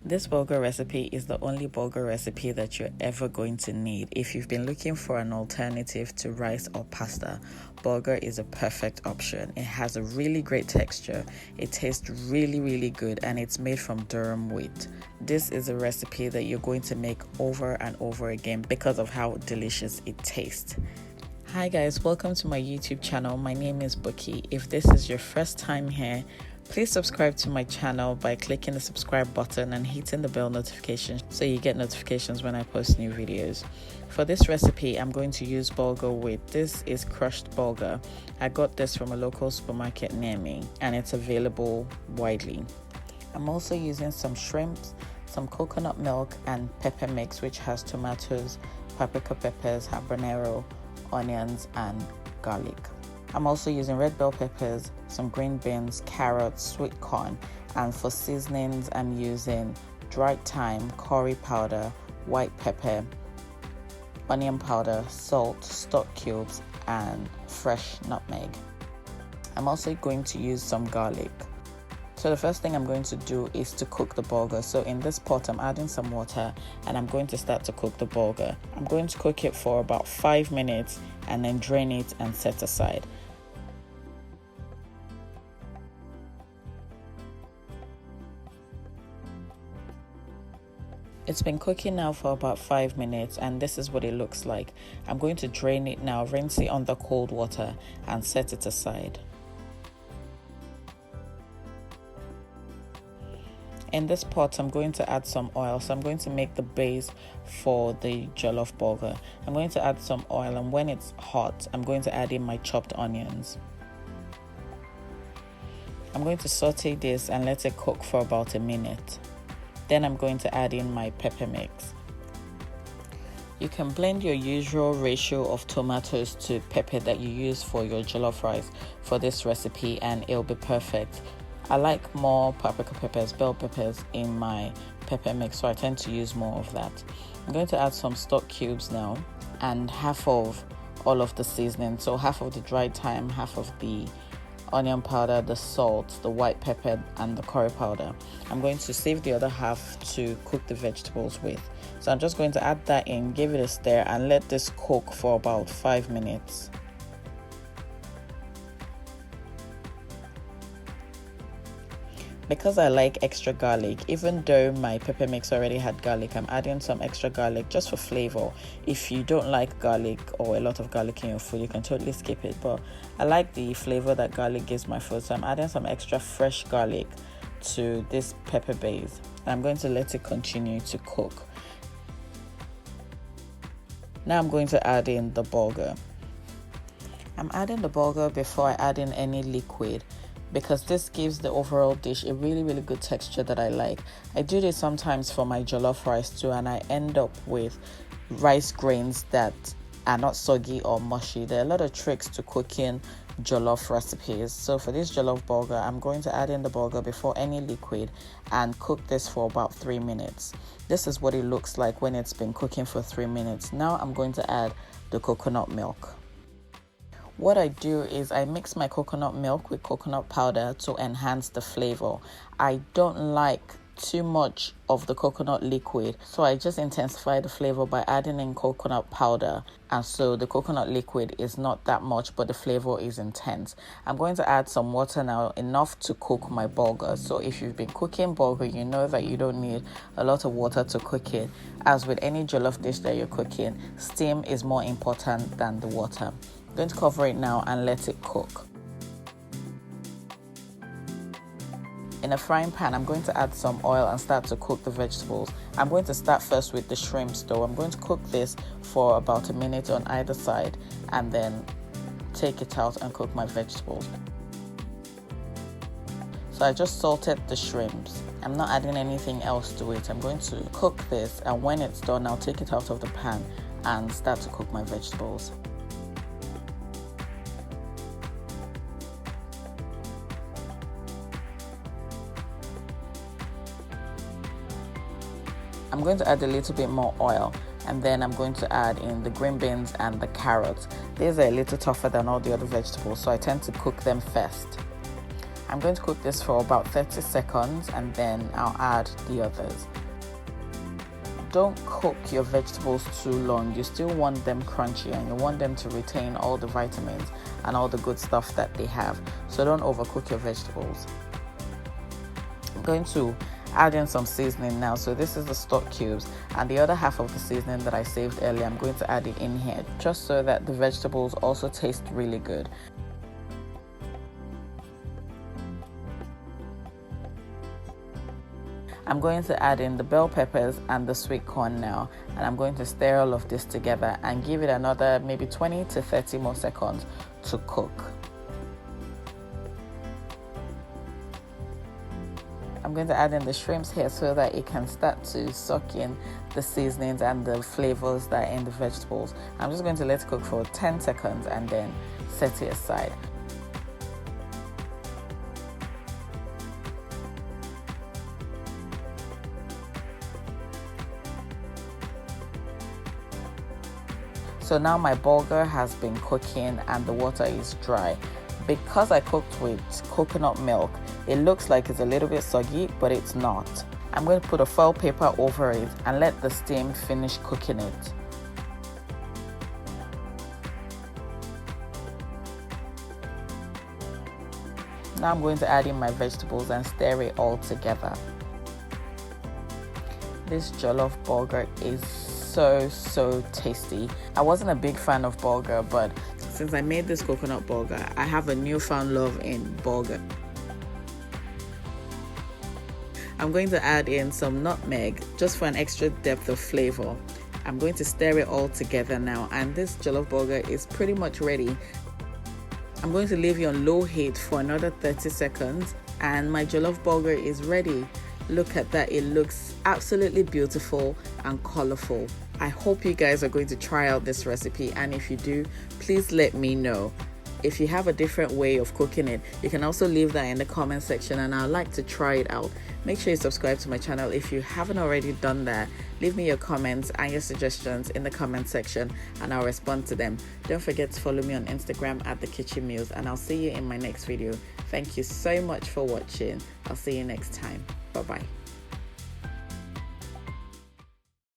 This bulgur recipe is the only bulgur recipe that you're ever going to need. If you've been looking for an alternative to rice or pasta, bulgur is a perfect option. It has a really great texture, it tastes really good, and it's made from durum wheat. This is a recipe that you're going to make over and over again because of how delicious it tastes. Hi guys, welcome to my YouTube channel. My name is Buki. If this is your first time here, please subscribe to my channel by clicking the subscribe button and hitting the bell notification so you get notifications when I post new videos. For this recipe, I'm going to use bulgur wheat. This is crushed bulgur. I got this from a local supermarket near me and it's available widely. I'm also using some shrimps, some coconut milk and pepper mix, which has tomatoes, paprika peppers, habanero, onions and garlic. I'm also using red bell peppers, some green beans, carrots, sweet corn, and for seasonings I'm using dried thyme, curry powder, white pepper, onion powder, salt, stock cubes, and fresh nutmeg. I'm also going to use some garlic. So the first thing I'm going to do is to cook the bulgur. So in this pot I'm adding some water and I'm going to start to cook the bulgur. I'm going to cook it for about 5 minutes and then drain it and set aside. It's been cooking now for about 5 minutes and this is what it looks like. I'm going to drain it now, rinse it under cold water and set it aside. In this pot, I'm going to add some oil. So I'm going to make the base for the jollof bulgur. I'm going to add some oil, and when it's hot, I'm going to add in my chopped onions. I'm going to saute this and let it cook for about a minute. Then I'm going to add in my pepper mix. You can blend your usual ratio of tomatoes to pepper that you use for your jollof rice for this recipe and it'll be perfect. I like more paprika peppers, bell peppers in my pepper mix, so I tend to use more of that. I'm going to add some stock cubes now and half of all of the seasoning. So half of the dried thyme, half of the onion powder, the salt, the white pepper, and the curry powder. I'm going to save the other half to cook the vegetables with. So I'm just going to add that in, give it a stir, and let this cook for about 5 minutes. Because I like extra garlic, even though my pepper mix already had garlic, I'm adding some extra garlic just for flavor. If you don't like garlic or a lot of garlic in your food, you can totally skip it. But I like the flavor that garlic gives my food, so I'm adding some extra fresh garlic to this pepper base. And I'm going to let it continue to cook. Now I'm going to add in the bulgur. I'm adding the bulgur before I add in any liquid, because this gives the overall dish a really good texture that I like. I do this sometimes for my jollof rice too, and I end up with rice grains that are not soggy or mushy. There are a lot of tricks to cooking jollof recipes. So for this jollof bulgur, I'm going to add in the bulgur before any liquid and cook this for about 3 minutes. This is what it looks like when it's been cooking for 3 minutes. Now I'm going to add the coconut milk. What I do is I mix my coconut milk with coconut powder to enhance the flavor. I don't like too much of the coconut liquid, so I just intensify the flavor by adding in coconut powder, and so the coconut liquid is not that much but the flavor is intense. I'm going to add some water now, enough to cook my bulgur. So if you've been cooking bulgur, you know that you don't need a lot of water to cook it. As with any jollof dish that you're cooking, steam is more important than the water. I'm going to cover it now and let it cook. In a frying pan, I'm going to add some oil and start to cook the vegetables. I'm going to start first with the shrimps though. I'm going to cook this for about a minute on either side and then take it out and cook my vegetables. So I just salted the shrimps. I'm not adding anything else to it. I'm going to cook this, and when it's done, I'll take it out of the pan and start to cook my vegetables. I'm going to add a little bit more oil, and then I'm going to add in the green beans and the carrots. These are a little tougher than all the other vegetables, so I tend to cook them first. I'm going to cook this for about 30 seconds and then I'll add the others. Don't cook your vegetables too long. You still want them crunchy and you want them to retain all the vitamins and all the good stuff that they have. So don't overcook your vegetables. I'm going to add in some seasoning now. So this is the stock cubes, and the other half of the seasoning that I saved earlier, I'm going to add it in here just so that the vegetables also taste really good. I'm going to add in the bell peppers and the sweet corn now, and I'm going to stir all of this together and give it another maybe 20 to 30 more seconds to cook. I'm going to add in the shrimps here so that it can start to suck in the seasonings and the flavors that are in the vegetables. I'm just going to let it cook for 10 seconds and then set it aside. So now my bulgur has been cooking and the water is dry. Because I cooked with coconut milk, it looks like it's a little bit soggy, but it's not. I'm going to put a foil paper over it and let the steam finish cooking it. Now I'm going to add in my vegetables and stir it all together. This jollof bulgur is so tasty. I wasn't a big fan of bulgur, but since I made this coconut bulgur, I have a newfound love in bulgur. I'm going to add in some nutmeg just for an extra depth of flavor. I'm going to stir it all together now, and this jollof bulgur is pretty much ready. I'm going to leave it on low heat for another 30 seconds and my jollof bulgur is ready. Look at that, it looks absolutely beautiful and colorful. I hope you guys are going to try out this recipe, and if you do, please let me know. If you have a different way of cooking it, you can also leave that in the comment section and I'd like to try it out. Make sure you subscribe to my channel if you haven't already done that. Leave me your comments and your suggestions in the comment section and I'll respond to them. Don't forget to follow me on Instagram at The Kitchen Meals, and I'll see you in my next video. Thank you so much for watching. I'll see you next time. Bye bye.